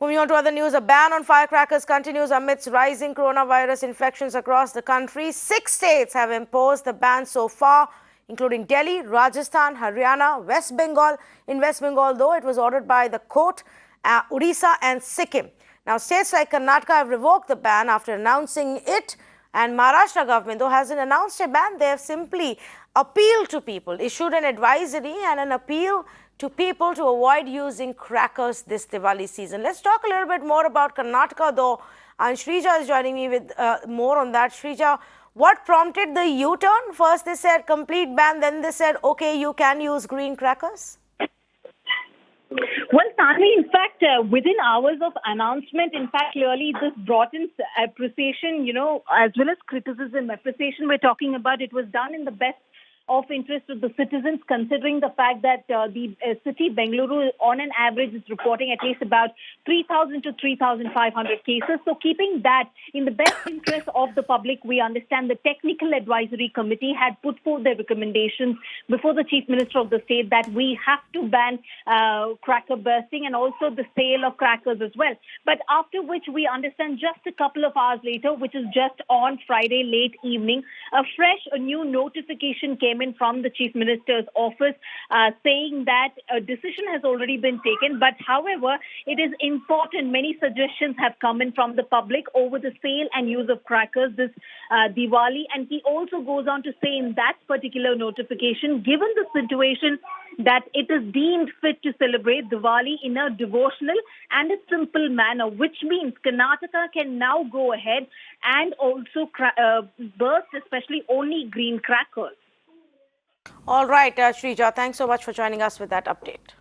Moving on to other news, a ban on firecrackers continues amidst rising coronavirus infections across the country. 6 states have imposed the ban so far, including Delhi, Rajasthan, Haryana, West Bengal. In West Bengal, though, it was ordered by the court, Odisha and Sikkim. Now, states like Karnataka have revoked the ban after announcing it, and Maharashtra government, though, hasn't announced a ban. They have simply appealed to people, issued an advisory and an appeal to people to avoid using crackers this Diwali season. Let's talk a little bit more about Karnataka, though, and Shrija is joining me with more on that. Shrija, what prompted the U-turn? First they said complete ban, then they said, okay, you can use green crackers. Well, Tanvi, in fact, within hours of announcement, in fact, clearly this brought in appreciation, as well as criticism. Appreciation we're talking about, it was done in the best of interest of the citizens, considering the fact that the city, Bengaluru, on an average is reporting at least about 3,000 to 3,500 cases. So keeping that in the best interest of the public, we understand the Technical Advisory Committee had put forth their recommendations before the Chief Minister of the state that we have to ban cracker bursting and also the sale of crackers as well. But after which we understand just a couple of hours later, which is just on Friday late evening, a new notification came in from the Chief Minister's office saying that a decision has already been taken. But however, it is important, many suggestions have come in from the public over the sale and use of crackers this Diwali. And he also goes on to say in that particular notification, given the situation that it is deemed fit to celebrate Diwali in a devotional and a simple manner, which means Karnataka can now go ahead and also burst, especially only green crackers. All right, Shrija, thanks so much for joining us with that update.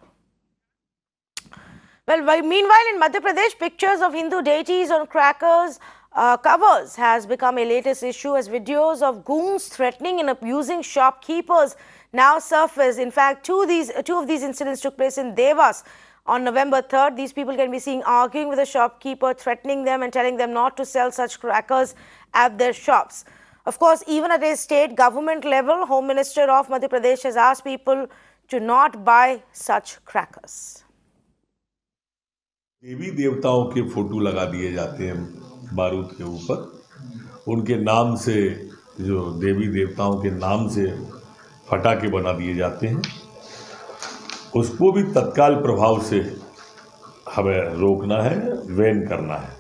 Well, meanwhile, in Madhya Pradesh, pictures of Hindu deities on crackers covers has become a latest issue as videos of goons threatening and abusing shopkeepers now surface. In fact, two of these incidents took place in Devas on November 3rd. These people can be seen arguing with a shopkeeper, threatening them and telling them not to sell such crackers at their shops. Of course, even at a state government level, Home Minister of Madhya Pradesh has asked people to not buy such crackers. देवी देवताओं के photo लगा दिए जाते हैं बारूद के ऊपर, उनके नाम से, जो देवी देवताओं के नाम से फटाके बना दिए जाते हैं, उसको भी तत्काल प्रभाव से हमें रोकना है, बैन करना है।